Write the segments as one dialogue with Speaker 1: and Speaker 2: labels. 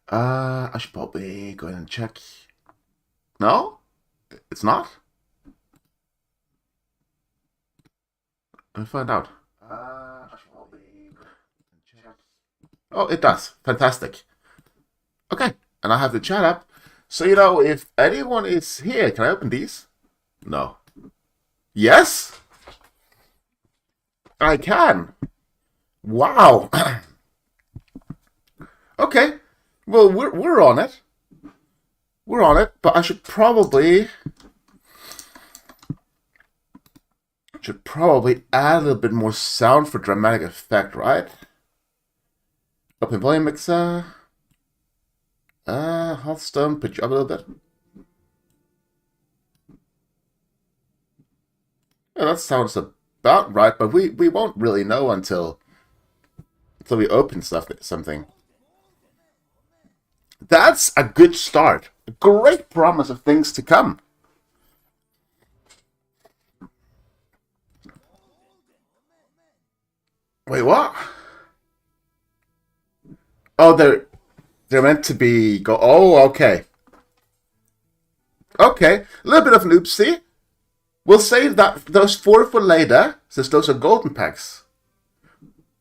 Speaker 1: I should probably go ahead and check. No? It's not? Let me find out. I should probably go ahead and check. Oh, it does. Fantastic. Okay. And I have the chat up. So, if anyone is here, can I open these? No. Yes? I can. Wow. Okay. Well, we're on it. We're on it, but I should probably add a little bit more sound for dramatic effect, right? Open volume mixer. Hearthstone, put you up a little bit. Yeah, that sounds about right, but we won't really know until we open something. That's a good start. A great promise of things to come. Wait, what? Oh, they're meant to be go. Oh, okay, okay. A little bit of an oopsie. We'll save those four for later, since those are golden packs.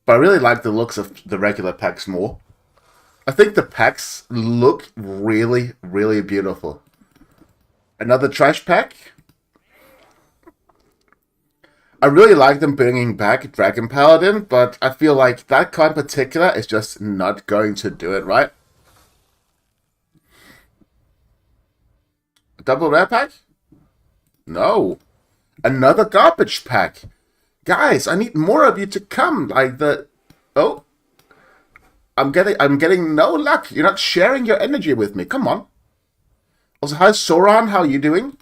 Speaker 1: But I really like the looks of the regular packs more. I think the packs look really, really beautiful. Another trash pack. I really like them bringing back Dragon Paladin, but I feel like that card in particular is just not going to do it, right? Double rare pack? No. Another garbage pack. Guys, I need more of you to come. Oh, I'm getting no luck. You're not sharing your energy with me. Come on. Also, hi Soran, how are you doing?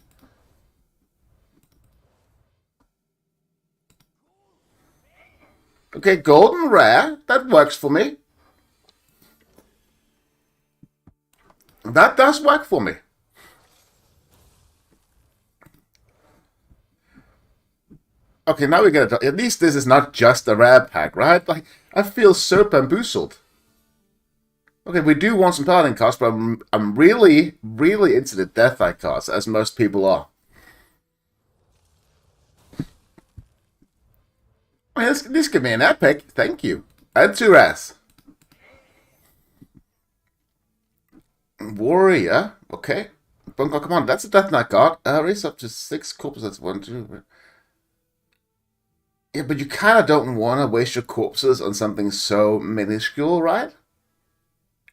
Speaker 1: Okay, golden rare. That works for me. That does work for me. Okay, now we get it. At least this is not just a rare pack, right? Like, I feel so bamboozled. Okay, we do want some paladin cards, but I'm really, really into the Death Knight cards, as most people are. I mean, this give me an epic. Thank you. And two rares. Warrior. Okay. Bunker, come on. That's a Death Knight card. Raise up to 6 corpses. That's 1, 2. Yeah, but you kind of don't want to waste your corpses on something so minuscule, right?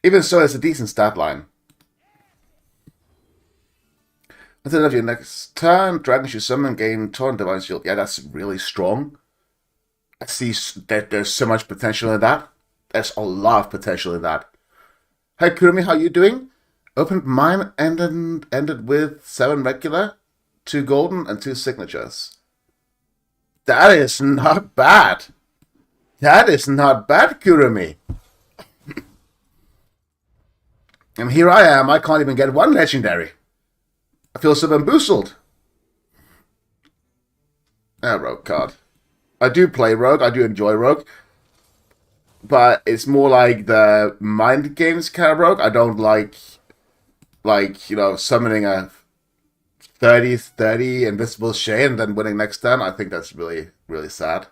Speaker 1: Even so, it's a decent stat line. At the end of your next turn, dragons you summon gain Torrent Divine Shield. Yeah, that's really strong. I see that there's so much potential in that. There's a lot of potential in that. Hey Kurumi, how you doing? Opened mine ended with 7 regular, 2 golden, and 2 signatures. That is not bad. That is not bad, Kurumi. And here I am, I can't even get 1 legendary. I feel so bamboozled. Rogue card. I do play Rogue, I do enjoy Rogue. But it's more like the mind games kind of Rogue. I don't like, summoning a 30/30 Invisible Shade and then winning next turn. I think that's really, really sad.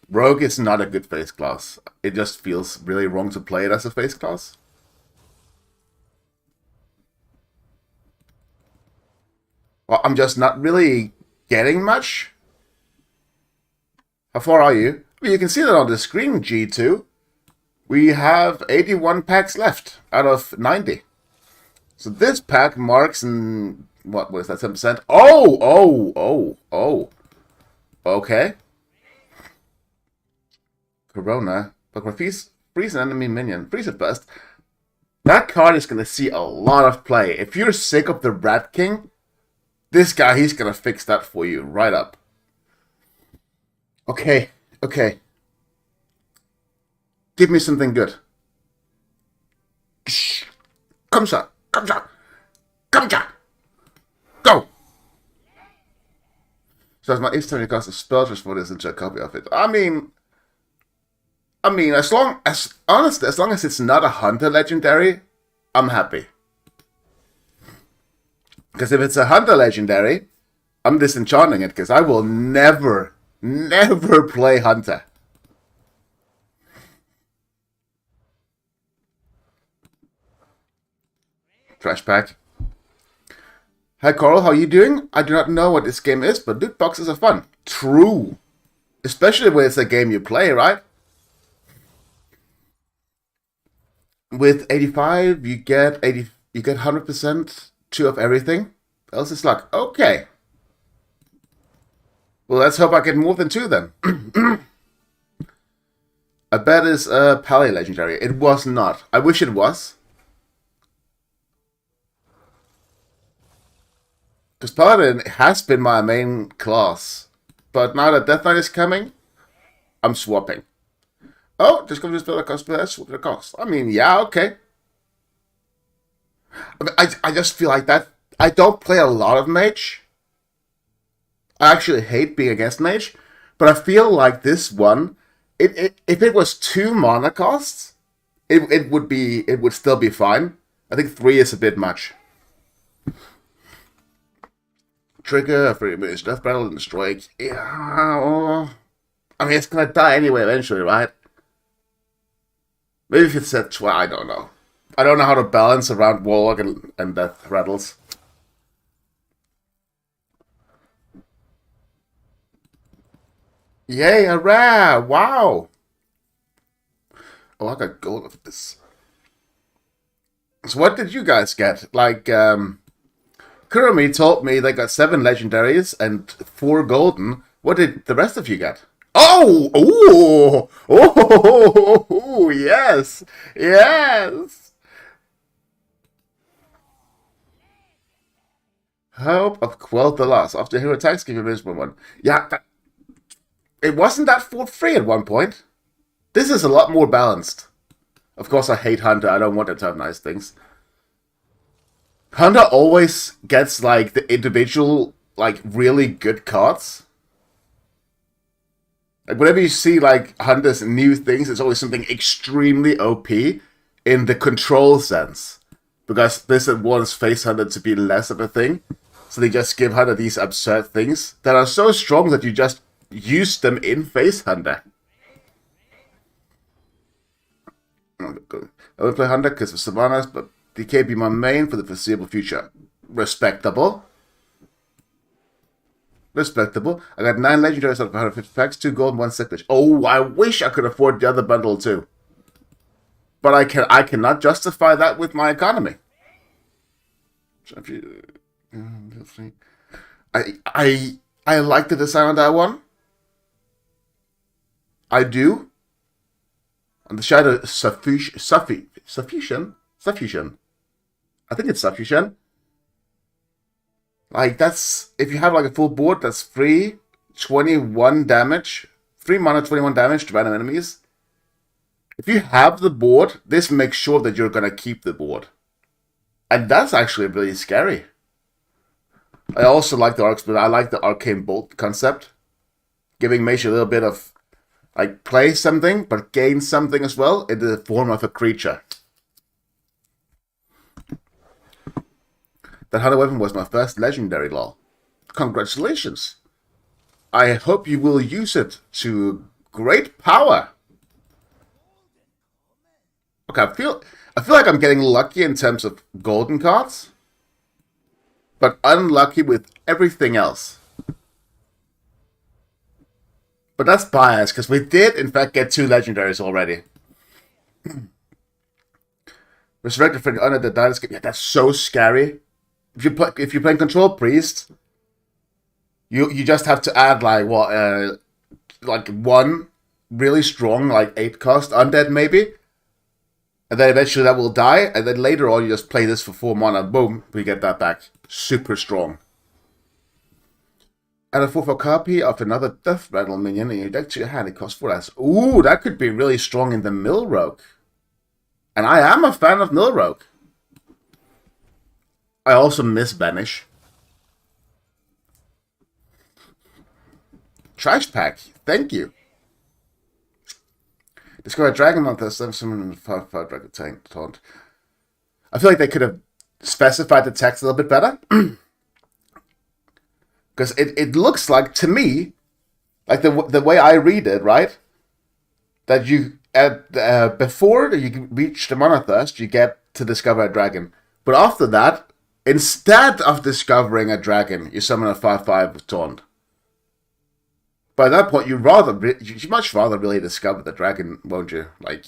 Speaker 1: Rogue is not a good face class. It just feels really wrong to play it as a face class. Well, I'm just not really getting much. How far are you? Well, you can see that on the screen, G2. We have 81 packs left out of 90. So this pack marks in, what was that, 10%? Oh. Okay. Corona. But freeze an enemy minion. Freeze it first. That card is going to see a lot of play. If you're sick of the Rat King, this guy, he's going to fix that for you right up. Okay. Give me something good. Come, sir. Go! So as my instantly cost a spell just for this into a copy of it. I mean, I mean, honestly, as long as it's not a hunter legendary, I'm happy. Because if it's a hunter legendary, I'm disenchanting it because I will never, never play hunter. Trash pack. Hi Coral, how are you doing? I do not know what this game is, but loot boxes are fun. True. Especially when it's a game you play, right? With 85, you get 100% two of everything. Else it's luck. Okay. Well, let's hope I get more than two then. I bet it's a Pally legendary. It was not. I wish it was. Because Paladin has been my main class. But now that Death Knight is coming, I'm swapping. Oh, just going to spell the cost, but that's what it costs. I mean, yeah, okay. I just feel like that. I don't play a lot of mage. I actually hate being against mage. But I feel like this one, if it was 2 mana costs, it would still be fine. I think 3 is a bit much. Trigger a 3-minute death battle and strike. Yeah, I mean, it's gonna die anyway eventually, right? Maybe if it's set 12, I don't know. I don't know how to balance around Warlock and Death Rattles. Yay, a rare! Wow! Oh, I got gold of this. So what did you guys get? Like, Kurumi told me they got 7 legendaries and 4 golden. What did the rest of you get? Oh! Oh! Oh! Yes! Yes! Hope of quell the loss. After hero attacks, give you a miserable one. Yeah, it wasn't that for free at one point. This is a lot more balanced. Of course, I hate Hunter. I don't want it to have nice things. Hunter always gets, like, the individual, like, really good cards. Like, whenever you see, like, Hunter's new things, it's always something extremely OP in the control sense. Because Blizzard wants Face Hunter to be less of a thing. So they just give Hunter these absurd things that are so strong that you just use them in Face Hunter. I would play Hunter because of Sylvanas, but DK be my main for the foreseeable future. Respectable. Respectable. I got 9 legendaries out of 150 packs, 2 gold, 1 sickness. Oh, I wish I could afford the other bundle too. But I cannot justify that with my economy. I like the design of that one. I do. And the shadow suffusion. I think it's suffusion. Like, that's, if you have like a full board, that's free 21 damage. 3 mana, 21 damage to random enemies. If you have the board, this makes sure that you're gonna keep the board. And that's actually really scary. I also like the arcs, but I like the arcane bolt concept. Giving mage a little bit of, like, play something, but gain something as well in the form of a creature. That Hunter weapon was my first legendary, lol. Congratulations. I hope you will use it to great power. Okay, I feel like I'm getting lucky in terms of golden cards, but unlucky with everything else. But that's biased, because we did, in fact, get 2 legendaries already. Resurrected for the honor the dynasty. Yeah, that's so scary. If you're playing Control Priest, you just have to add, like, what, like 1 really strong, like 8 cost undead maybe. And then eventually that will die, and then later on you just play this for 4 mana, boom, we get that back. Super strong. Add a 4/4 copy of another Death Rattle minion in your deck to your hand. It costs 4 less. Ooh, that could be really strong in the Mill Rogue. And I am a fan of Mill Rogue. I also miss Banish. Trash pack, thank you. Discover a dragon on this, some 5/5 dragon taunt. I feel like they could have specified the text a little bit better. Because it looks like, to me, like the way I read it, right? That you, before you reach the Mana Thirst, you get to discover a dragon. But after that, instead of discovering a dragon, you summon a 5/5 taunt. By that point, you much rather really discover the dragon, won't you? Like,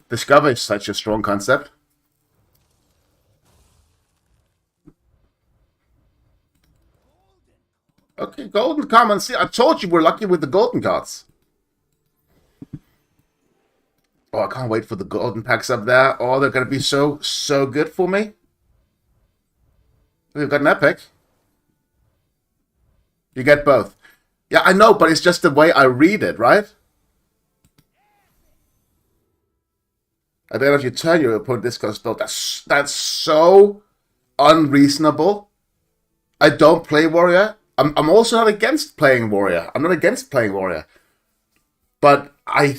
Speaker 1: discover is such a strong concept. Okay, golden common. See, I told you we're lucky with the golden cards. Oh, I can't wait for the golden packs up there. Oh, they're gonna be so good for me. We've got an epic. You get both. Yeah, I know, but it's just the way I read it, right? And then if you turn your opponent discard spell, that's so unreasonable. I don't play warrior. I'm also not against playing warrior. I'm not against playing warrior. But I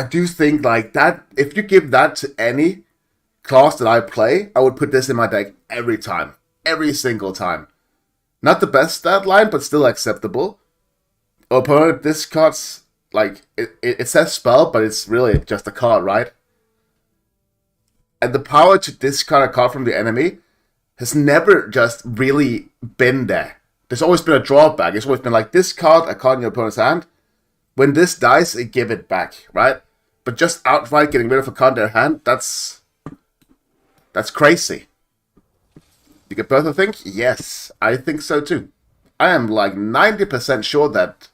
Speaker 1: do think like that, if you give that to any class that I play, I would put this in my deck every time. Every single time. Not the best stat line, but still acceptable. Opponent discards, like, it says spell, but it's really just a card, right? And the power to discard a card from the enemy has never just really been there. There's always been a drawback. It's always been like, discard a card in your opponent's hand. When this dies, it give it back, right? But just outright getting rid of a card in their hand, that's crazy. You get both, I think? Yes, I think so too. I am like 90% sure that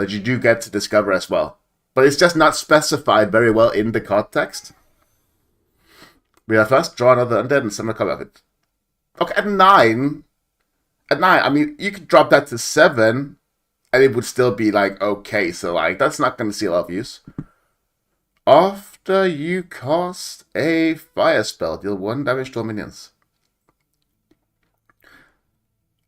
Speaker 1: you do get to discover as well. But it's just not specified very well in the card text. We have first draw another undead and summon a card of it. Okay, at 9, I mean, you could drop that to 7, and it would still be like, okay, so like, that's not going to see a lot of use. After you cast a fire spell, deal 1 damage to all minions.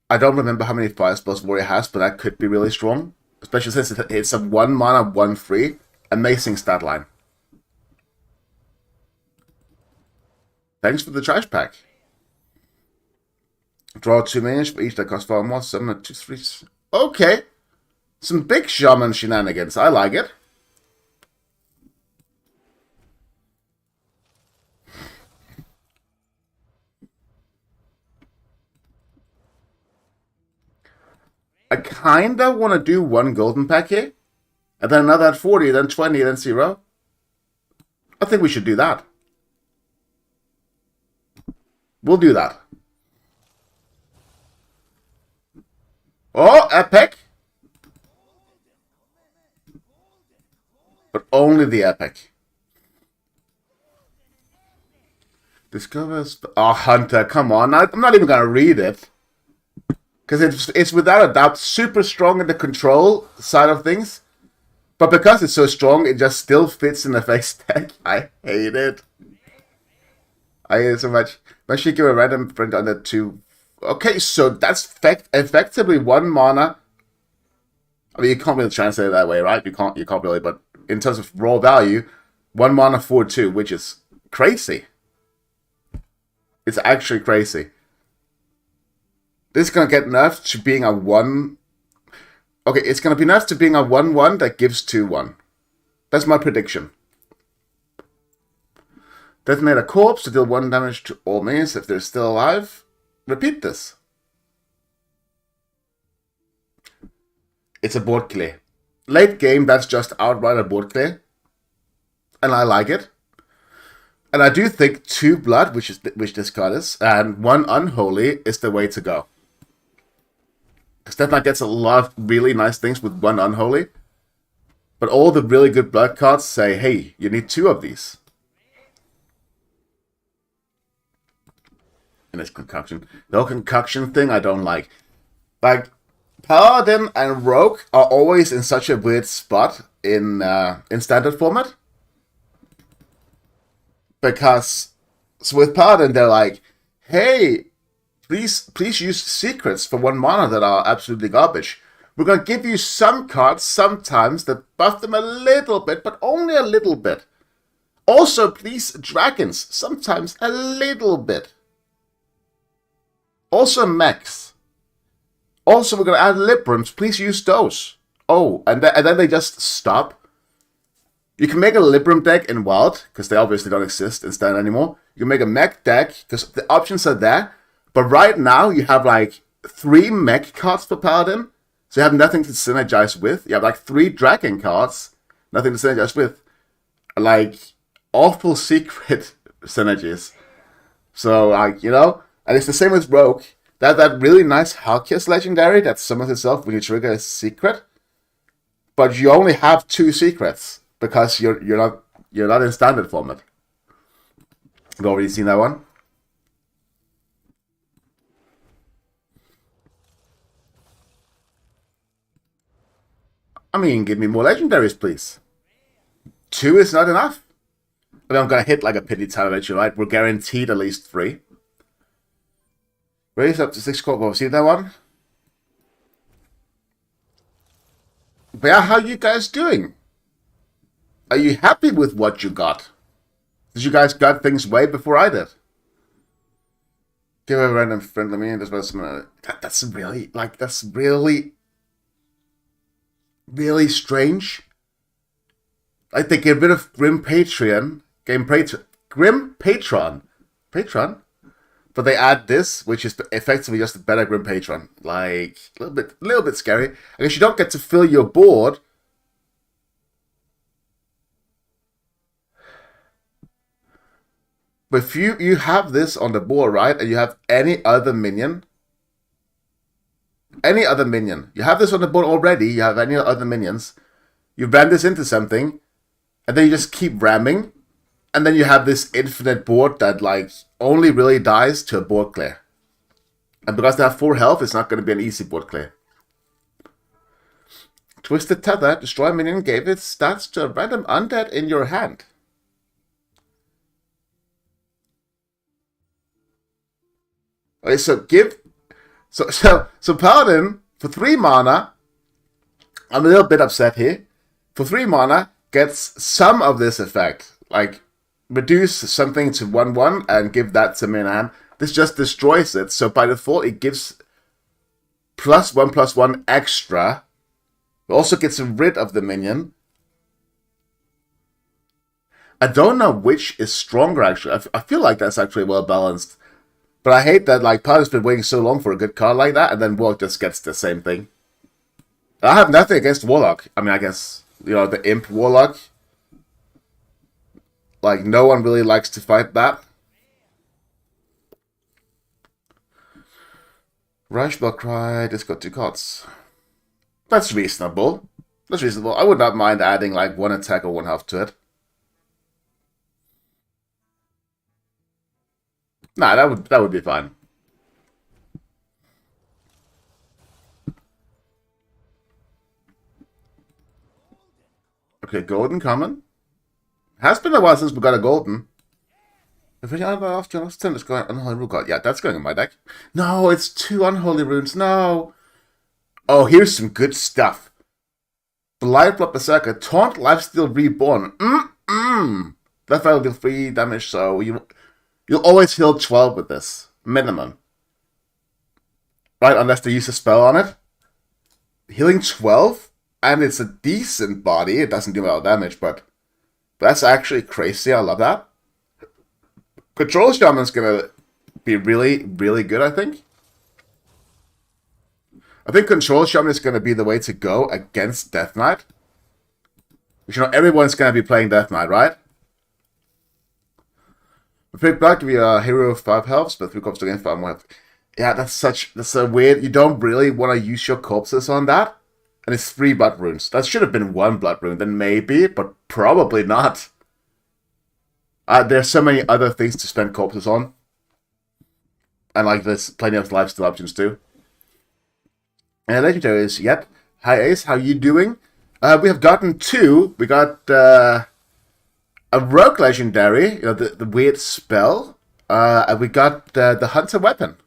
Speaker 1: I don't remember how many fire spells Warrior has, but that could be really strong. Especially since it's a 1 mana, 1/3. Amazing stat line. Thanks for the trash pack. Draw 2 minions for each that costs 4 more. Summon 2/3. Okay. Some big shaman shenanigans. I like it. I kinda want to do 1 golden pack here. And then another at 40, then 20, then 0. I think we should do that. We'll do that. Oh, epic! But only the epic. Discovers... Oh, Hunter, come on. I'm not even going to read it. Because it's without a doubt super strong in the control side of things. But because it's so strong, it just still fits in the face deck. I hate it. I hate it so much. When she give a random friend under 2. Okay, so that's effectively 1 mana. I mean, you can't really translate it that way, right? You can't really, but in terms of raw value, 1 mana for 2, which is crazy. It's actually crazy. This is going to get nerfed to being a 1... Okay, it's going to be nerfed to being a 1/1 that gives 2/1. That's my prediction. Detonate a corpse to deal 1 damage to all minions if they're still alive. Repeat this. It's a board clear. Late game, that's just outright a board clear. And I like it. And I do think 2 blood, which this card is, and 1 unholy is the way to go. Because Death Knight gets a lot of really nice things with 1 unholy. But all the really good blood cards say, hey, you need 2 of these. And it's concoction. The whole concoction thing I don't like. Like, Paladin and Rogue are always in such a weird spot in standard format. Because so with Paladin, they're like, hey, please use secrets for 1 mana that are absolutely garbage. We're going to give you some cards sometimes that buff them a little bit, but only a little bit. Also, please, dragons, sometimes a little bit. Also, mechs. Also, we're going to add Librams. Please use those. Oh, and then they just stop. You can make a Libram deck in Wild, because they obviously don't exist in Standard anymore. You can make a mech deck, because the options are there. But right now, you have like 3 mech cards for Paladin. So you have nothing to synergize with. You have like 3 dragon cards. Nothing to synergize with. Like, awful secret synergies. So, like, you know. And it's the same with Rogue. That really nice Halkias legendary that summons itself when you trigger a secret. But you only have 2 secrets. Because you're not in standard format. You've already seen that one. I mean, give me more legendaries, please. 2 is not enough. I mean, I'm gonna hit like a pity time eventually, right? We're guaranteed at least 3. Raise up to 6 core. See that one? But yeah, how you guys doing? Are you happy with what you got? Did you guys got things way before I did? Give a random friendly meaning. That's really, like, that's really, really strange. Like, they get rid of Grim Patron. But they add this, which is effectively just a better Grim Patron. Like, a little bit scary. I guess you don't get to fill your board. But if you have this on the board, right, and you have any other minion, you have this on the board already, you have any other minions, you ram this into something, and then you just keep ramming, and then you have this infinite board that, like, only really dies to a board clear. And because they have 4 health, it's not going to be an easy board clear. Twisted Tether, destroy a minion, gave its stats to a random undead in your hand. Okay, so Paladin, for 3 mana, I'm a little bit upset here. For 3 mana, gets some of this effect. Like, reduce something to 1/1 and give that to main hand. This just destroys it, so by default it gives +1/+1 extra. It also gets rid of the minion. I don't know which is stronger, actually. I feel like that's actually well balanced. But I hate that, like, Paladin's been waiting so long for a good card like that, and then Warlock just gets the same thing. I have nothing against Warlock. I mean, I guess, you know, the Imp Warlock. Like, no one really likes to fight that. Rush, Block Cry, just got 2 cards. That's reasonable. That's reasonable. I would not mind adding, like, 1 attack or 1 health to it. Nah, that would be fine. Okay, golden common. Has been a while since we got a golden. If we have after last turn, it's going unholy rune card. Yeah, that's going in my deck. No, it's 2 unholy runes. No. Oh, here's some good stuff. Blindblood Berserker, Taunt, Lifesteal, Reborn. That will deal 3 damage, so you'll always heal 12 with this. Minimum. Right, unless they use a spell on it. Healing 12? And it's a decent body. It doesn't do a lot of damage, but that's actually crazy. I love that. Control Shaman's gonna be really, really good, I think. I think Control Shaman is gonna be the way to go against Death Knight. Which, you know, everyone's gonna be playing Death Knight, right? We pick back to be a hero of 5 healths, but 3 corpses against 5 more health. Yeah, that's a weird. You don't really want to use your corpses on that. And it's 3 blood runes. That should have been 1 blood rune, then maybe, but probably not. There's so many other things to spend corpses on. And like there's plenty of lifestyle options too. And legendaries, yet. Hi Ace, how you doing? We have gotten 2. We got a rogue legendary, you know, the weird spell. And we got the hunter weapon.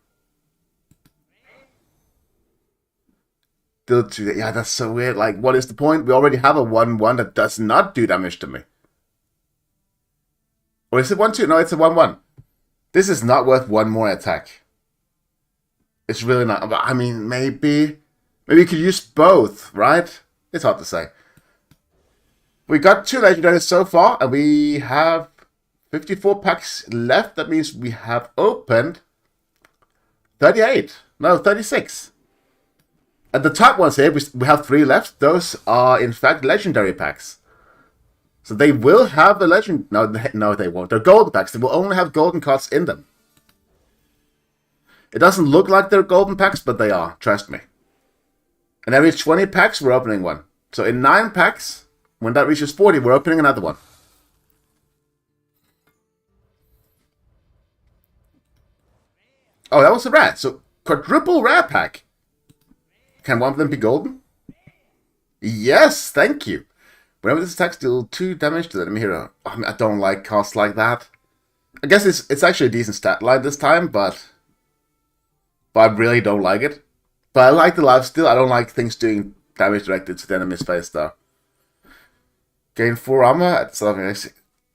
Speaker 1: Yeah, that's so weird. Like, what is the point? We already have a 1/1 that does not do damage to me. Or is it 1/2? No, it's a 1/1. This is not worth one more attack. It's really not. I mean, maybe you could use both, right? It's hard to say. We got 2 legendaries so far, and we have 54 packs left. That means we have opened 38. No, 36. At the top ones here, we have 3 left. Those are, in fact, legendary packs. So they will have a legend. No, they won't. They're golden packs. They will only have golden cards in them. It doesn't look like they're golden packs, but they are. Trust me. And every 20 packs, we're opening one. So in 9 packs, when that reaches 40, we're opening another one. Oh, that was a rare. So quadruple rare pack. Can one of them be golden? Yes, thank you. Whenever this attack deals 2 damage to the enemy hero. I mean, I don't like costs like that. I guess it's actually a decent stat line this time, but I really don't like it. But I like the lifesteal. I don't like things doing damage directed to the enemy's face, though. Gain 4 armor at 7.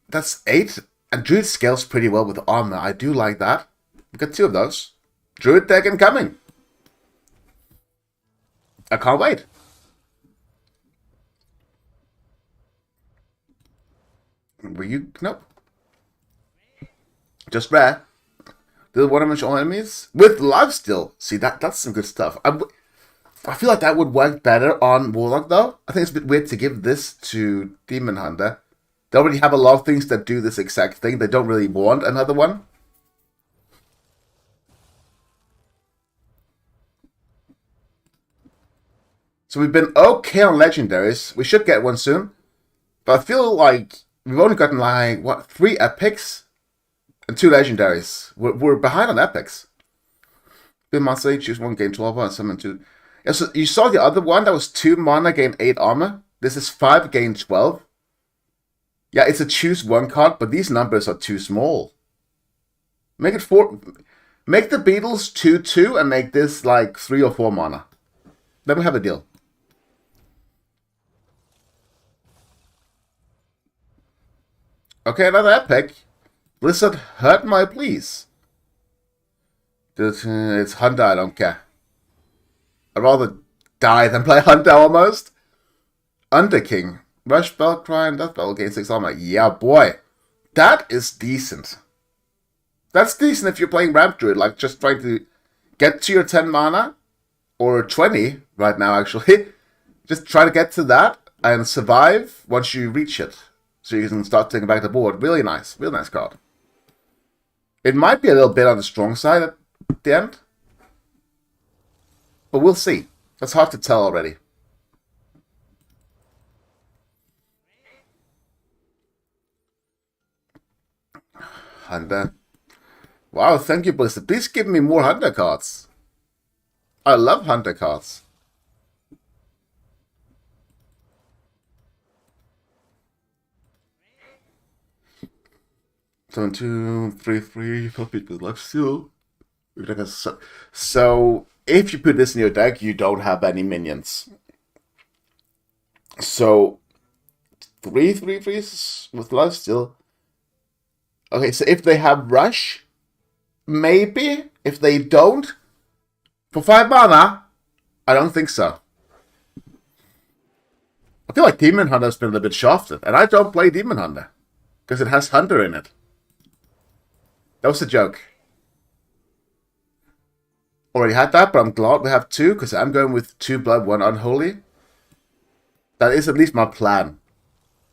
Speaker 1: That's 8. And Druid scales pretty well with armor. I do like that. We got 2 of those. Druid deck incoming. I can't wait. Were you? Nope. Just rare. The one-dimensional enemies with lifesteal. See, that's some good stuff. I feel like that would work better on Warlock, though. I think it's a bit weird to give this to Demon Hunter. They already have a lot of things that do this exact thing. They don't really want another one. So we've been okay on legendaries. We should get one soon. But I feel like we've only gotten like, what, 3 epics and 2 legendaries. We're behind on epics. Bin monster, choose 1, gain 12 and summon 2. Yeah, so you saw the other one that was 2 mana, gain 8 armor. This is 5, gain 12. Yeah, it's a choose 1 card, but these numbers are too small. Make it 4. Make the Beatles 2/2 and make this like 3 or 4 mana. Then we have a deal. Okay, another epic. Blizzard hurt my please. It's Hunter, I don't care. I'd rather die than play Hunter almost. Underking. Rush Spell Cry and Death Battle gain 6 armor. Yeah, boy. That is decent. That's decent if you're playing Ramp Druid, like just trying to get to your 10 mana. Or 20 right now, actually. Just try to get to that and survive once you reach it. So you can start taking back the board. Really nice. Really nice card. It might be a little bit on the strong side at the end. But we'll see. That's hard to tell already. Hunter. Wow, thank you, Blizzard. Please give me more Hunter cards. I love Hunter cards. So 2, 3, 3, complete with lifesteal. So if you put this in your deck, you don't have any minions. So 3, 3, 3s with lifesteal. Okay, so if they have rush, maybe. If they don't, for 5 mana, I don't think so. I feel like Demon Hunter's been a little bit shafted, and I don't play Demon Hunter because it has Hunter in it. That was a joke. Already had that, but I'm glad we have 2 because I'm going with 2 blood, 1 unholy. That is at least my plan.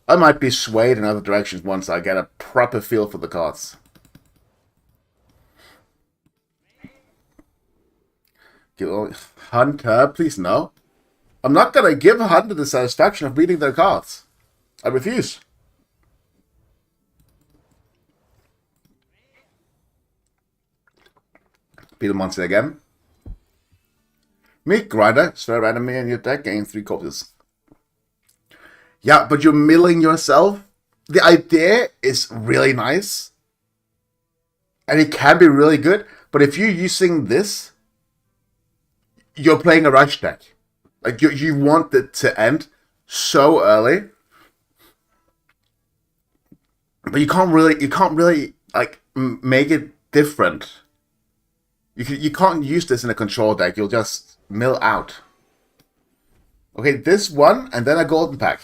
Speaker 1: I might be swayed in other directions once I get a proper feel for the cards. Hunter, please no. I'm not going to give Hunter the satisfaction of reading their cards. I refuse. Beetle Monster again. Meat Grinder, swear enemy in your deck, gain 3 corpses. Yeah, but you're milling yourself. The idea is really nice. And it can be really good. But if you're using this, you're playing a rush deck. Like you want it to end so early, but you can't really like make it different. You can't use this in a control deck. You'll just mill out. Okay, this one and then a golden pack.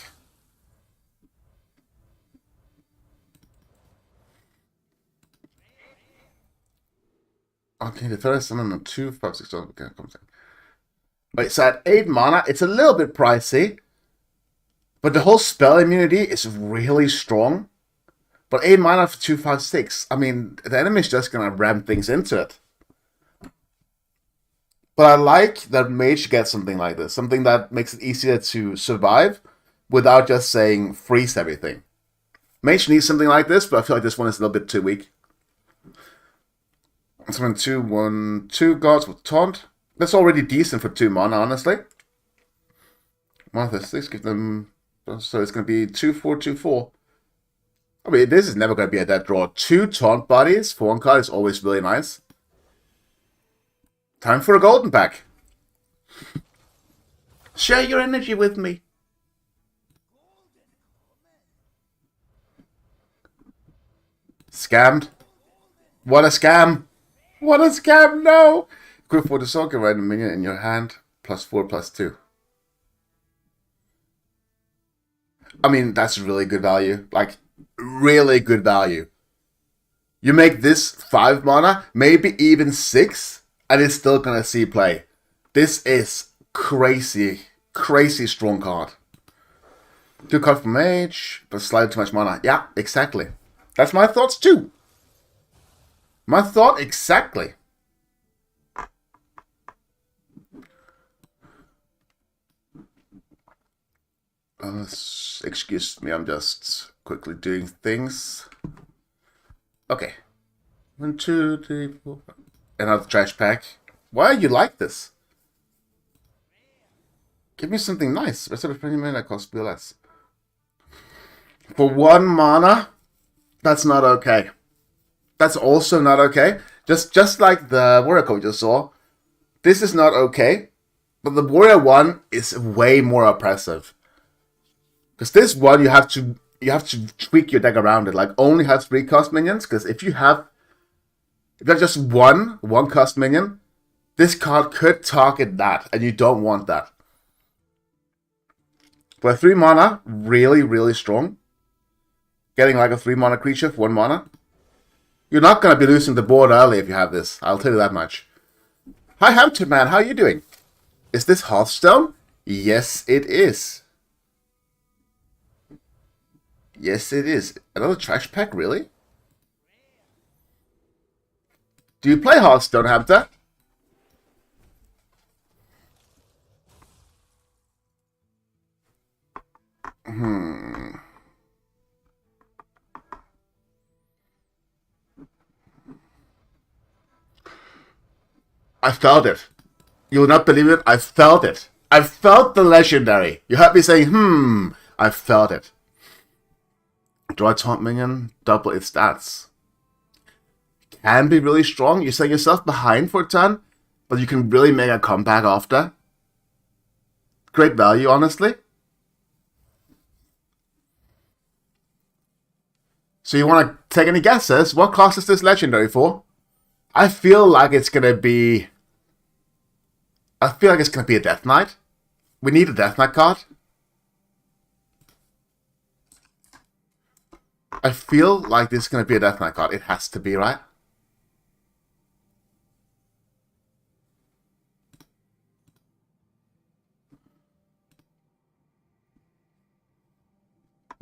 Speaker 1: Okay, the third is summon on 2, 5, 6, 7. Okay, wait, so at 8 mana, it's a little bit pricey, but the whole spell immunity is really strong. But 8 mana for 2, 5, 6. I mean, the enemy's just gonna ram things into it. But I like that Mage gets something like this, something that makes it easier to survive without just saying freeze everything. Mage needs something like this, but I feel like this one is a little bit too weak. Summon 2, 1, 2 gods with taunt. That's already decent for 2 mana, honestly. 1 for 6, give them. So it's going to be 2, 4, 2, 4. I mean, this is never going to be a dead draw. 2 taunt bodies for 1 card is always really nice. Time for a golden pack. Share your energy with me. Scammed. What a scam. What a scam, no! Equip for the soul, get right a minion in your hand. +4, +2. I mean, that's really good value. Like, really good value. You make this 5 mana, maybe even 6, and it's still gonna see play. This is crazy, crazy strong card. 2 cards for Mage, but slightly too much mana. Yeah, exactly. That's my thoughts too. My thought exactly. Excuse me, I'm just quickly doing things. Okay. 1, 2, 3, 4. Another trash pack. Why are you like this? Give me something nice. Rest of the friendly mana that costs less. For 1 mana, that's not okay. That's also not okay. Just like the warrior code you just saw, this is not okay. But the warrior one is way more oppressive. Because this one you have to tweak your deck around it. Like only have 3 cost minions. Because if you have just one cost minion, this card could target that, and you don't want that. For 3 mana, really, really strong. Getting like a 3 mana creature for 1 mana. You're not going to be losing the board early if you have this. I'll tell you that much. Hi, Hampton Man. How are you doing? Is this Hearthstone? Yes, it is. Yes, it is. Another trash pack, really? Do you play Hearthstone, Hampton? I felt it. You will not believe it. I felt it. I felt the legendary. You heard me saying, I felt it. Draw a taunt minion, double its stats. Can be really strong. You set yourself behind for a turn, but you can really make a comeback after. Great value, honestly. So you want to take any guesses? What class is this legendary for? I feel like it's going to be... I feel like it's going to be a Death Knight. We need a Death Knight card. I feel like this is going to be a Death Knight card. It has to be, right?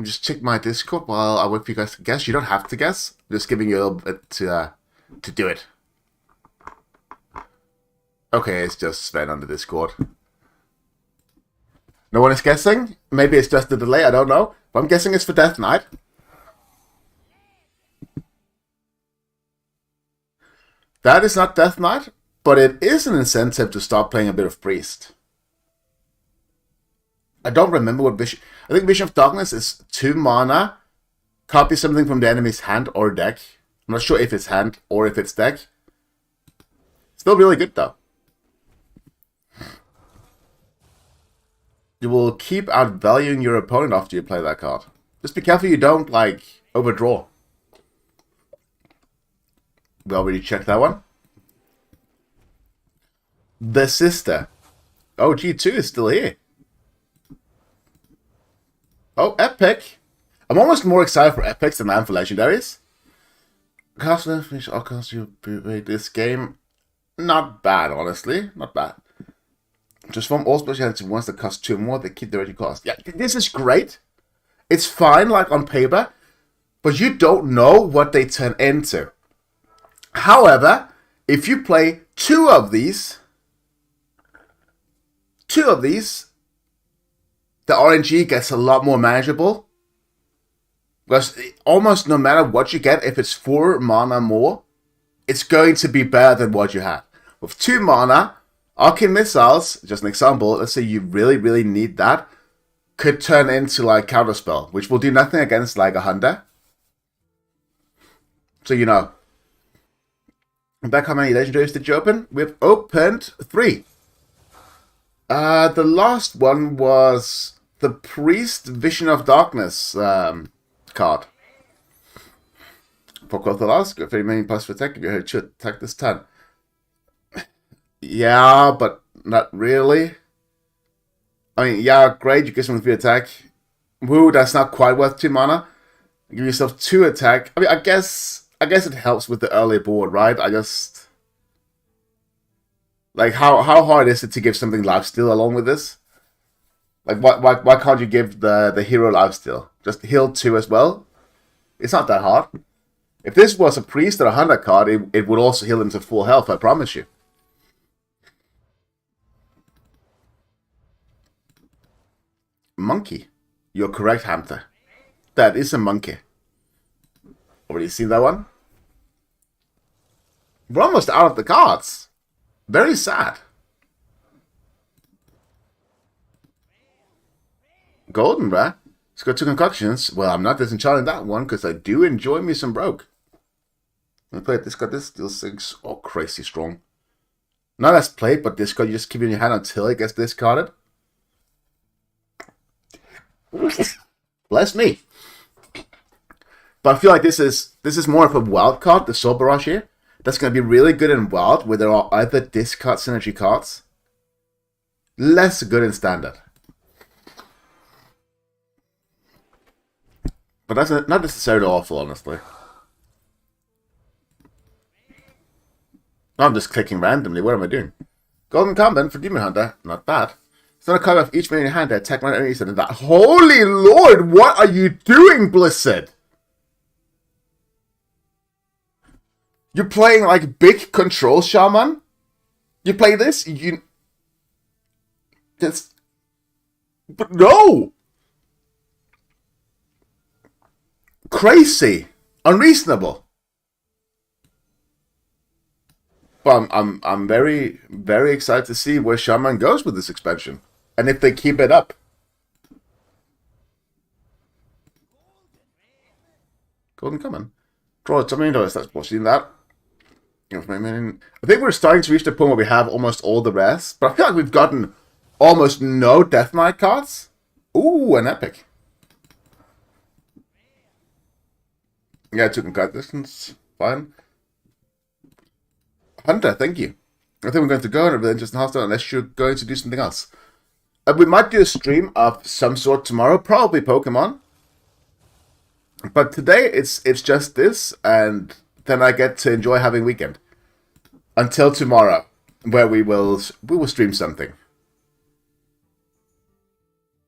Speaker 1: Just check my Discord while I wait for you guys to guess. You don't have to guess. I'm just giving you a little bit to do it. Okay, it's just Sven on the Discord. No one is guessing? Maybe it's just a delay, I don't know. But I'm guessing it's for Death Knight. That is not Death Knight, but it is an incentive to start playing a bit of Priest. I don't remember what Vision... I think Vision of Darkness is 2 mana. Copy something from the enemy's hand or deck. I'm not sure if it's hand or if it's deck. Still really good though. You will keep outvaluing your opponent after you play that card. Just be careful you don't, like, overdraw. We already checked that one. The Sister. Oh, G2 is still here. Oh, Epic. I'm almost more excited for Epics than I am for Legendaries. Cast finish all costs you beat this game. Not bad, honestly. Not bad. Transform all special into ones that cost 2 more, they keep the original cost. Yeah, this is great. It's fine, like, on paper, but you don't know what they turn into. However, if you play two of these, the RNG gets a lot more manageable. Because almost no matter what you get, if it's 4 mana more, it's going to be better than what you have. With 2 mana, Arcane Missiles, just an example, let's say you really, really need that, could turn into like Counterspell, which will do nothing against like a Hunter. So you know. Back, how many legendaries did you open? We've opened 3. The last one was the Priest Vision of Darkness card. For Quoth Alaska, if any main plus for attack, you should attack this turn. Yeah, but not really. I mean, yeah, great, you get some 3 attack. Woo, that's not quite worth 2 mana. Give yourself 2 attack. I mean, I guess it helps with the early board, right? I just... Like, how hard is it to give something lifesteal along with this? Like, why can't you give the hero lifesteal? Just heal 2 as well? It's not that hard. If this was a priest or a hunter card, it would also heal them to full health, I promise you. Monkey. You're correct, Hamter. That is a monkey. Already seen that one? We're almost out of the cards. Very sad. Golden Rare. It's got 2 concoctions. Well, I'm not disenchanting that one because I do enjoy me some Broke. I play this card. This deals 6. Oh, crazy strong. Not as played, but this card you just keep it in your hand until it gets discarded. Bless me. But I feel like this is more of a wild card, the Soul Barrage here. That's going to be really good in wild, where there are either discard synergy cards. Less good in standard. But that's not necessarily awful, honestly. I'm just clicking randomly. What am I doing? Golden Common for Demon Hunter. Not bad. It's not a card of each minion in your hand that attack one enemy and that. Holy Lord, what are you doing, Blizzard? You're playing like big control shaman? You play this? But no! Crazy. Unreasonable. But I'm very, very excited to see where Shaman goes with this expansion. And if they keep it up. Golden Common. Draw $2 million. That's watching that. I think we're starting to reach the point where we have almost all the rest. But I feel like we've gotten almost no Death Knight cards. Ooh, an epic. Yeah, 2 can cut distance. Fine. Hunter, thank you. I think we're going to go over the just hearthstone unless you're going to do something else. We might do a stream of some sort tomorrow, probably Pokemon. But today it's just this, and then I get to enjoy having weekend until tomorrow, where we will stream something.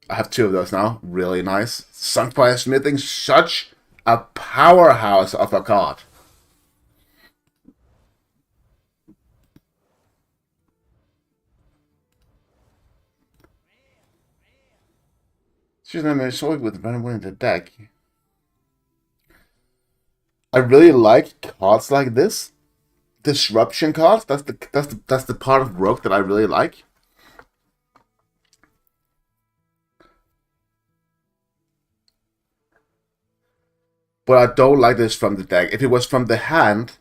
Speaker 1: I have 2 of those now, really nice. Sunfire Smithing, such a powerhouse of a card. She's not a sword with random one in the deck. I really like cards like this. Disruption cards. That's the part of Rogue that I really like. But I don't like this from the deck. If it was from the hand,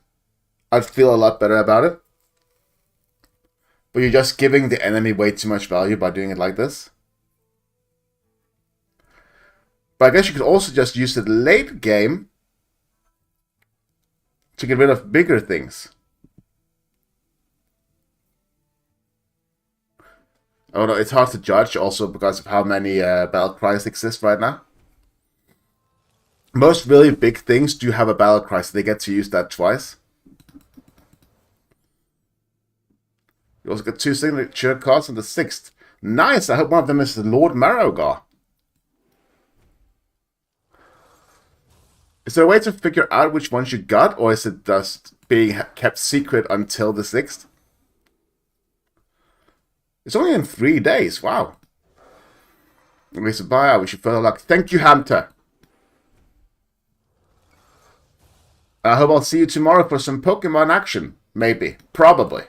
Speaker 1: I'd feel a lot better about it. But you're just giving the enemy way too much value by doing it like this. But I guess you could also just use it late game to get rid of bigger things. Oh no, it's hard to judge also because of how many battle cries exist right now. Most really big things do have a battle cry, so they get to use that twice. You also get 2 signature cards on the 6th. Nice! I hope one of them is the Lord Marrowgar. Is there a way to figure out which ones you got, or is it just being kept secret until the 6th? It's only in 3 days, wow. Okay, so bye, I wish you further luck. Thank you, Hamter. I hope I'll see you tomorrow for some Pokemon action. Maybe. Probably.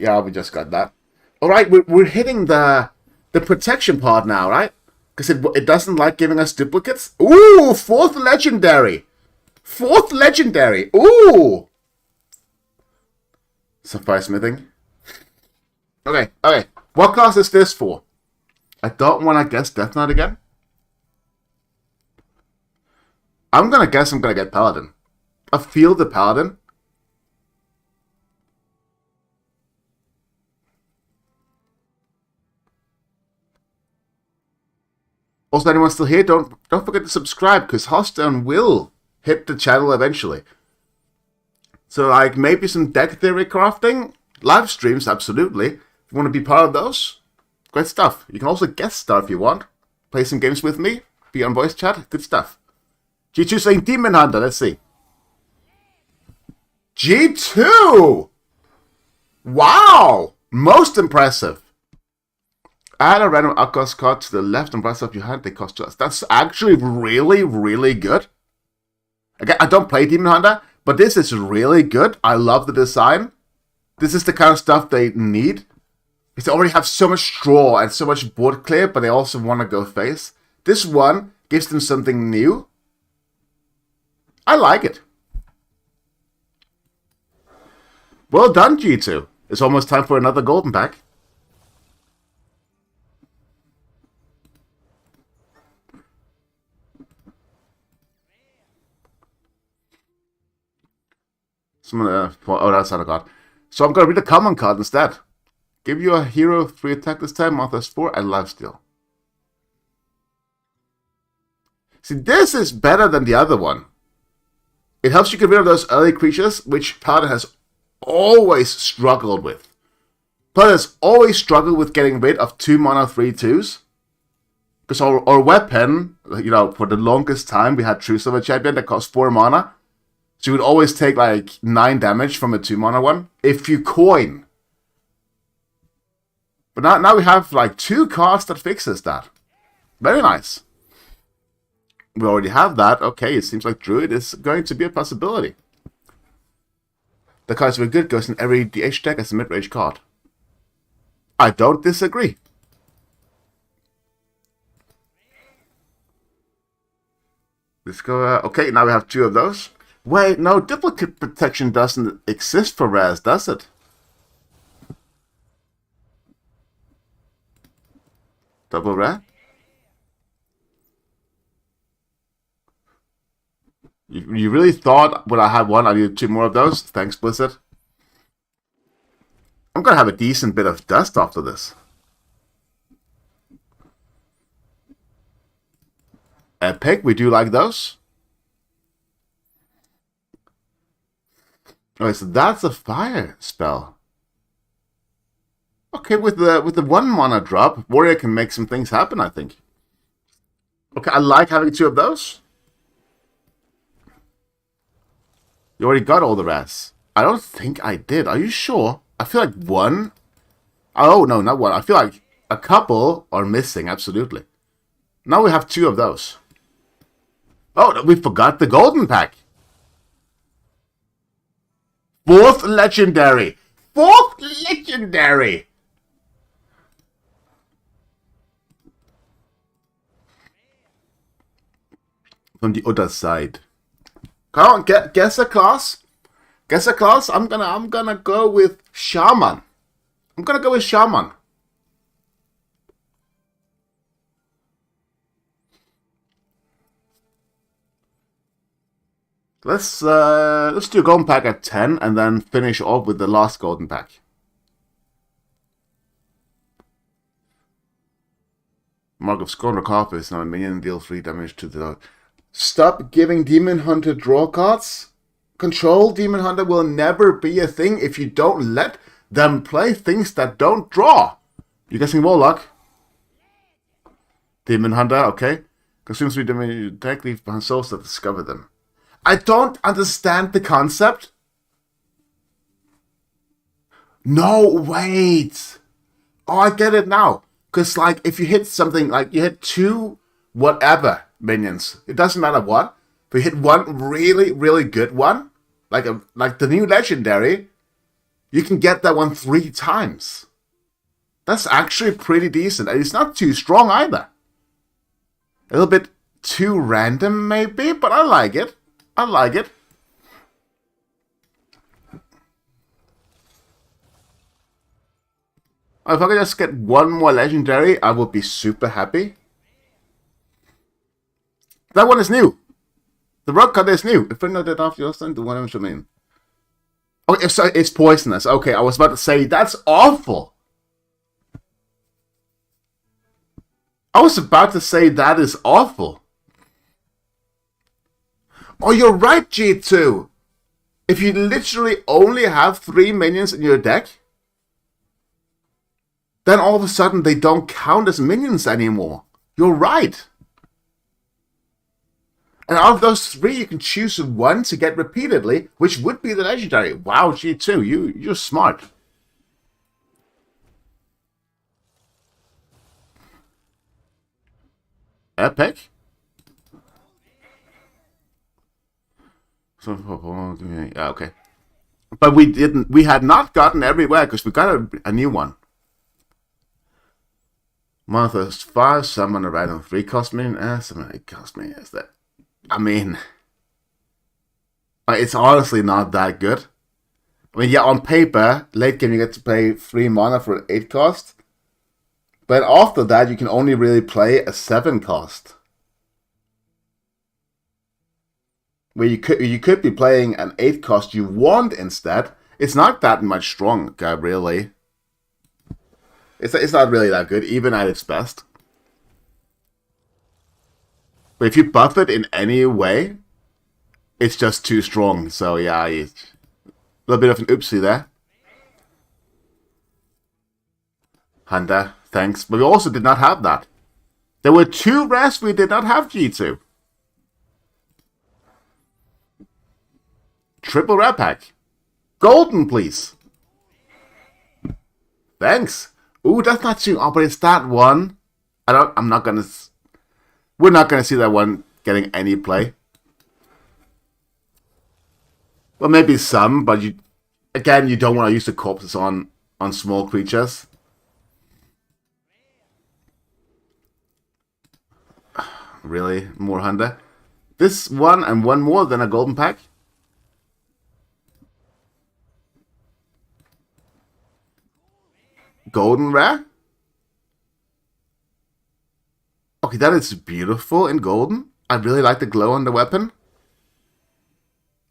Speaker 1: Yeah, we just got that. Alright, we're hitting the protection part now, right? Because it doesn't like giving us duplicates. Ooh, 4th legendary. 4th legendary. Ooh. Sapphire smithing. Okay. What class is this for? I don't want to guess Death Knight again. I'm going to guess I'm going to get Paladin. I feel the Paladin. Also, anyone still here, don't forget to subscribe, because Hearthstone will hit the channel eventually. So, like, maybe some deck theory crafting, live streams, absolutely. If you want to be part of those, great stuff. You can also guest star if you want. Play some games with me, be on voice chat, good stuff. G2 saying Demon Hunter, let's see. G2! Wow! Most impressive. Add a random outcast card to the left and right side of your hand, they cost just. That's actually really, really good. Again, I don't play Demon Hunter, but this is really good. I love the design. This is the kind of stuff they need. Because they already have so much straw and so much board clear, but they also want to go face. This one gives them something new. I like it. Well done, G2. It's almost time for another golden pack. Oh, that's not a card. So I'm going to read a common card instead. Give you a hero 3 attack this time, Monsters 4, and lifesteal. See, this is better than the other one. It helps you get rid of those early creatures, which Paladin has always struggled with. Paladin has always struggled with getting rid of 2 mana 3/2s. Because our weapon, you know, for the longest time, we had True Silver Champion that cost 4 mana. So you would always take like 9 damage from a 2 mana one if you coin. But now we have like 2 cards that fixes that. Very nice. We already have that. Okay, it seems like Druid is going to be a possibility. The cards very good goes in every DH deck as a mid-range card. I don't disagree. Let's go. Okay, now we have 2 of those. Wait, no, duplicate protection doesn't exist for rares, does it? Double rare? You really thought when I had 1, I needed 2 more of those? Thanks, Blizzard. I'm going to have a decent bit of dust after this. Epic, we do like those. Okay, so that's a fire spell. Okay, with the 1 mana drop, Warrior can make some things happen, I think. Okay, I like having 2 of those. You already got all the rest. I don't think I did. Are you sure? I feel like 1. Oh, no, not 1. I feel like a couple are missing, absolutely. Now we have 2 of those. Oh, we forgot the golden pack. 4th legendary. 4th legendary. From the other side. Come on, guess a class. Guess a class. I'm gonna go with Shaman. I'm gonna go with Shaman. Let's do a golden pack at 10 and then finish off with the last golden pack. Mark of Scorn or Carp is now a minion, deal 3 damage to the... Stop giving Demon Hunter draw cards. Control Demon Hunter will never be a thing if you don't let them play things that don't draw. You guessing Warlock? Demon Hunter, okay. Consumes 3 damage, deck, leave behind souls that discover them. I don't understand the concept. No, wait. Oh, I get it now. Because, like, if you hit something, like, you hit 2 whatever minions, it doesn't matter what, but you hit one really, really good one, like the new legendary, you can get that one 3 times. That's actually pretty decent, and it's not too strong either. A little bit too random, maybe, but I like it. I like it. If I could just get one more legendary, I would be super happy. That one is new. The rock card is new. If I know that after your son, the one I mean. Okay, so it's poisonous. Okay, I was about to say that's awful. I was about to say that is awful. Oh, you're right, G2. If you literally only have 3 minions in your deck, then all of a sudden they don't count as minions anymore. You're right. And out of those 3, you can choose one to get repeatedly, which would be the legendary. Wow, G2, you're smart. Epic. Yeah, okay. But we had not gotten everywhere because we got a new one. Martha's 5, summon a random 3 cost me, summon 8 cost me. Is that? I mean, it's honestly not that good. I mean, yeah, on paper, late game you get to pay 3 mana for an 8 cost. But after that, you can only really play a 7 cost. Where you could be playing an 8 cost you want instead. It's not that much stronger, really. It's not really that good, even at its best. But if you buff it in any way, it's just too strong. So yeah, a little bit of an oopsie there. Hunter, thanks. But we also did not have that. There were 2 rares we did not have, G2. Triple rare pack. Golden, please. Thanks. Ooh, that's not too. Oh, but it's that one. I'm not gonna. We're not gonna see that one getting any play. Well, maybe some, but you don't want to use the corpses on small creatures. Really, more Hunter. This one and one more than a golden pack. Golden rare. Okay, that is beautiful in golden. I really like the glow on the weapon.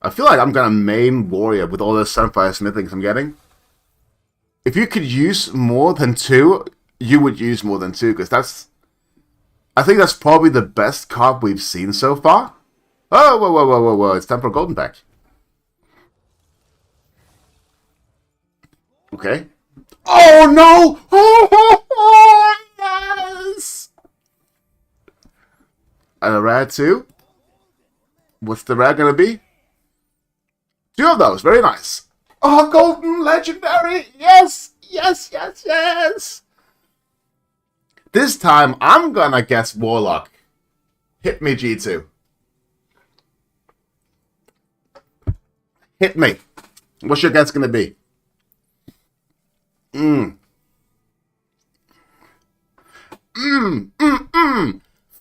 Speaker 1: I feel like I'm gonna main warrior with all the Sunfire Smithings I'm getting. If you could use more than 2, you would use more than 2, because I think that's probably the best card we've seen so far. Oh, whoa, it's time for a golden pack. Okay. Oh, no! Oh, yes! And a rare 2. What's the rare gonna be? 2 of those. Very nice. Oh, golden legendary! Yes! Yes, yes, yes! This time, I'm gonna guess Warlock. Hit me, G2. Hit me. What's your guess gonna be? 4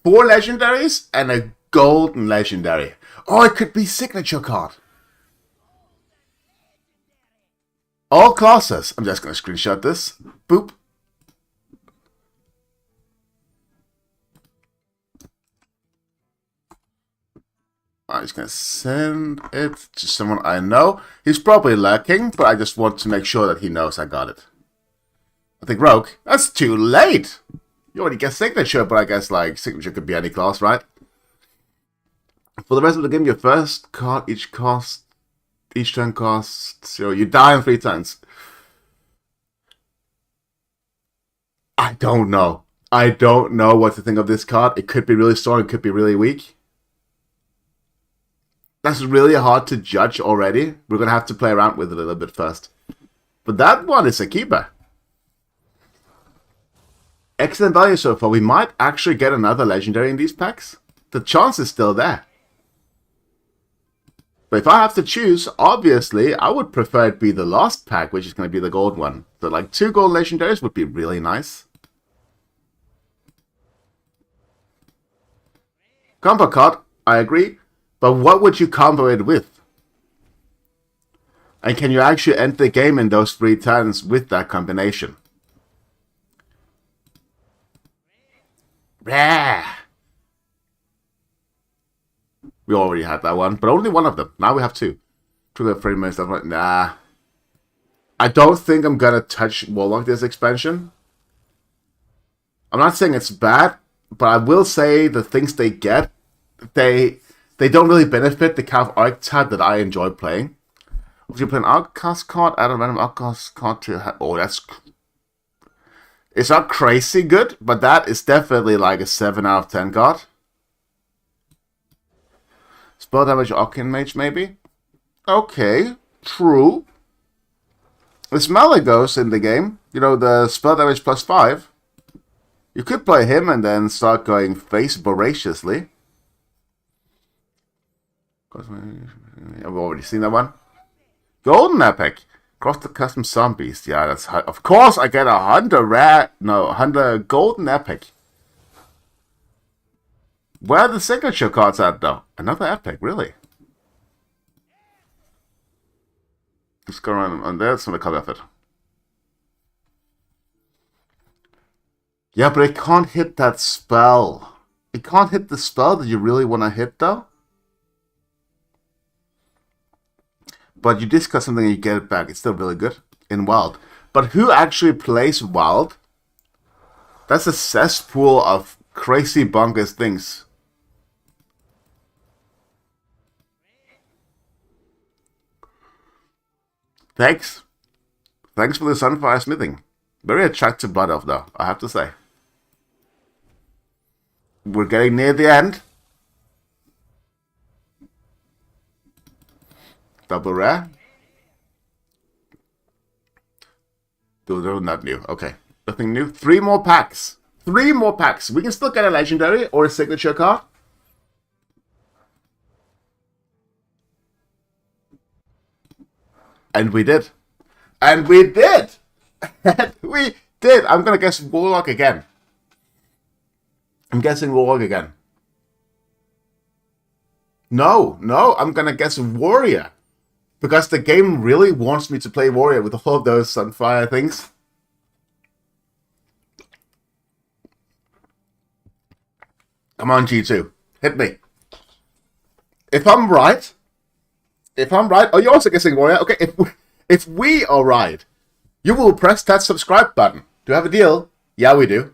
Speaker 1: legendaries and a golden legendary. Oh, it could be signature card. All classes. I'm just going to screenshot this. Boop. I'm just going to send it to someone I know. He's probably lurking, but I just want to make sure that he knows I got it. I think Rogue. That's too late! You already get signature, but I guess, like, signature could be any class, right? For the rest of the game, your first card each turn costs 0. You die in 3 turns. I don't know. I don't know what to think of this card. It could be really strong, it could be really weak. That's really hard to judge already. We're going to have to play around with it a little bit first. But that one is a keeper. Excellent value so far. We might actually get another legendary in these packs. The chance is still there. But if I have to choose, obviously, I would prefer it be the last pack, which is going to be the gold one. So like 2 gold legendaries would be really nice. Combo card, I agree. But what would you combo it with? And can you actually end the game in those 3 turns with that combination? Rare. We already had that one, but only one of them. Now we have 2. Trigger frame and stuff like nah. I don't think I'm gonna touch Warlock this expansion. I'm not saying it's bad, but I will say the things they get, they don't really benefit the kind of archetype that I enjoy playing. If you play an Outcast card, add a random Outcast card to... Oh, that's... It's not crazy good, but that is definitely like a 7 out of 10 card. Spell damage Arcane Mage, maybe? Okay, true. It's Malagos in the game. You know, the spell damage +5. You could play him and then start going face voraciously. I've already seen that one. Golden Epic. Cross the custom zombies. Yeah, that's high. Of course I get 100 golden epic. Where are the signature cards at though? Another epic, really? Let's go around on there. It's not a color of it. Yeah, but it can't hit that spell. It can't hit the spell that you really want to hit though. But you discard something and you get it back. It's still really good in Wild. But who actually plays Wild? That's a cesspool of crazy bonkers things. Thanks. Thanks for the Sunfire Smithing. Very attractive Blood Elf though, I have to say. We're getting near the end. Double rare. They're not new. Okay. Nothing new. 3 more packs. 3 more packs. We can still get a legendary or a signature card. And we did. And we did! And we did! I'm gonna guess Warlock again. I'm guessing Warlock again. No, I'm gonna guess Warrior. Because the game really wants me to play Warrior with all of those Sunfire things. Come on, G2. Hit me. If I'm right... Oh, you're also guessing Warrior? Okay, if we are right, you will press that subscribe button. Do you have a deal? Yeah, we do.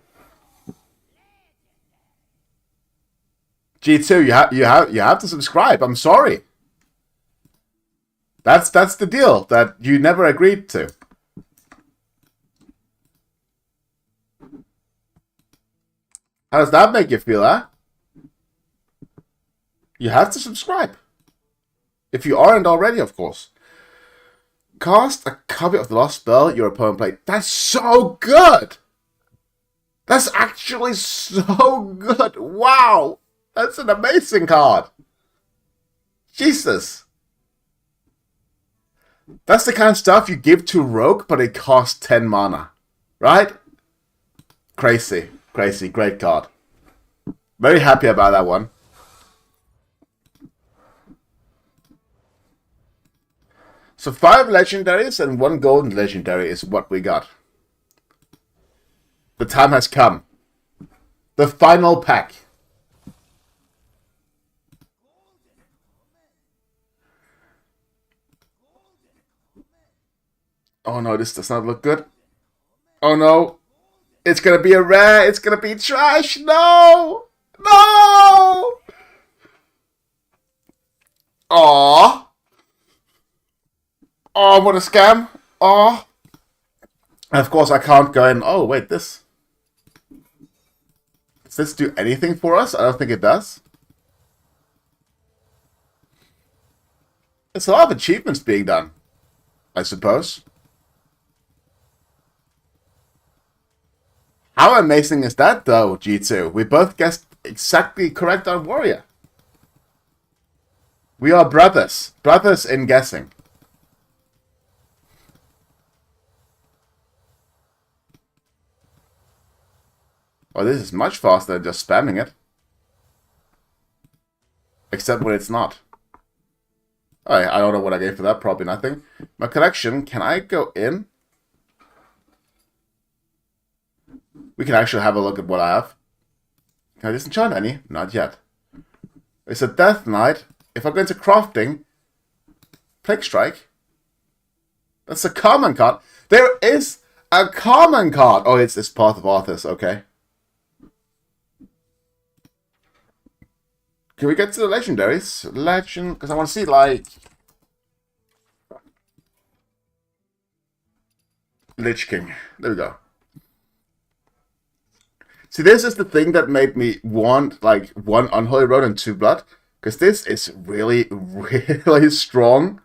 Speaker 1: G2, you have to subscribe. I'm sorry. That's the deal that you never agreed to. How does that make you feel, huh? You have to subscribe. If you aren't already, of course. Cast a copy of the last spell your opponent played. That's so good! That's actually so good! Wow! That's an amazing card! Jesus! That's the kind of stuff you give to Rogue, but it costs 10 mana. Right? Crazy. Crazy. Great card. Very happy about that one. So 5 legendaries and 1 golden legendary is what we got. The time has come. The final pack. Oh no, this does not look good. Oh no. It's gonna be a rare. It's gonna be trash. No! No! Aww. Oh, what a scam. Oh. And of course, I can't go in. Oh, wait, this. Does this do anything for us? I don't think it does. It's a lot of achievements being done, I suppose. How amazing is that, though, G2? We both guessed exactly correct on Warrior. We are brothers. Brothers in guessing. Oh, this is much faster than just spamming it. Except when it's not. Alright, I don't know what I gave for that. Probably nothing. My collection, can I go in? We can actually have a look at what I have. Can I disenchant any? Not yet. It's a Death Knight. If I go into crafting, Plague Strike. That's a common card. There is a common card. Oh, it's this Path of Arthas. Okay. Can we get to the legendaries? Legend, because I want to see, like... Lich King. There we go. See, this is the thing that made me want, like, 1 Unholy Road and 2 Blood. Because this is really, really strong.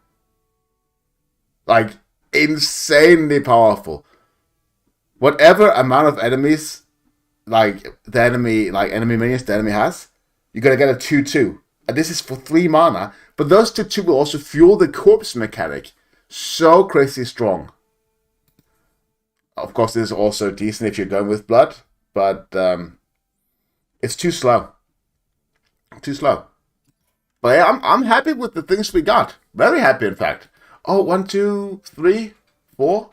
Speaker 1: Like, insanely powerful. Whatever amount of enemies, like, enemy minions the enemy has, you're going to get a 2-2. And this is for 3 mana. But those 2-2 will also fuel the corpse mechanic. So crazy strong. Of course, this is also decent if you're going with blood. But it's too slow. Too slow. But yeah, I'm happy with the things we got. Very happy, in fact. Oh, 1, 2, 3, 4,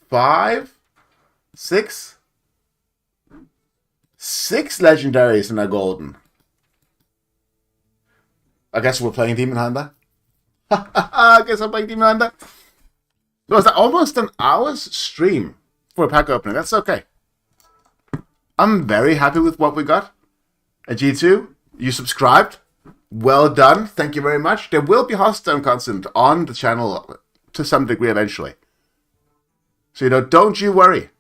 Speaker 1: 5, 6. 6 legendaries in a golden. I guess we're playing Demon Hunter. I guess I'm playing Demon Hunter. So it's almost an hour's stream for a pack opening. That's okay. I'm very happy with what we got. At G2, you subscribed. Well done. Thank you very much. There will be Hearthstone content on the channel to some degree eventually. So, don't you worry.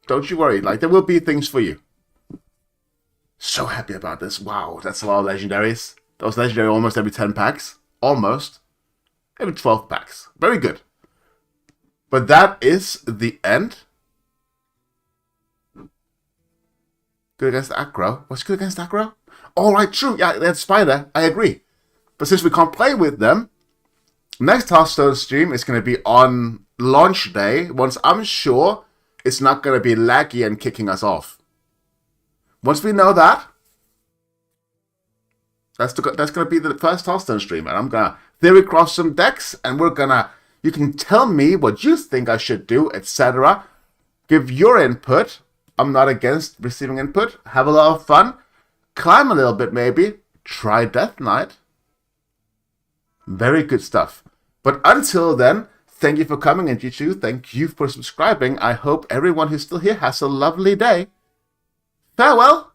Speaker 1: Don't you worry. Like, there will be things for you. So happy about this. Wow, that's a lot of legendaries. That was legendary almost every 10 packs. Almost. Every 12 packs. Very good. But that is the end. Good against aggro. What's good against aggro? Alright, true. Yeah, that's Spider. I agree. But since we can't play with them, next Hearthstone stream is going to be on launch day, once I'm sure it's not going to be laggy and kicking us off. Once we know that, that's going to be the first Hearthstone stream. And I'm going to theory cross some decks, and you can tell me what you think I should do, etc. Give your input. I'm not against receiving input. Have a lot of fun. Climb a little bit, maybe. Try Death Knight. Very good stuff. But until then, thank you for coming, and G2, thank you for subscribing. I hope everyone who's still here has a lovely day. Farewell.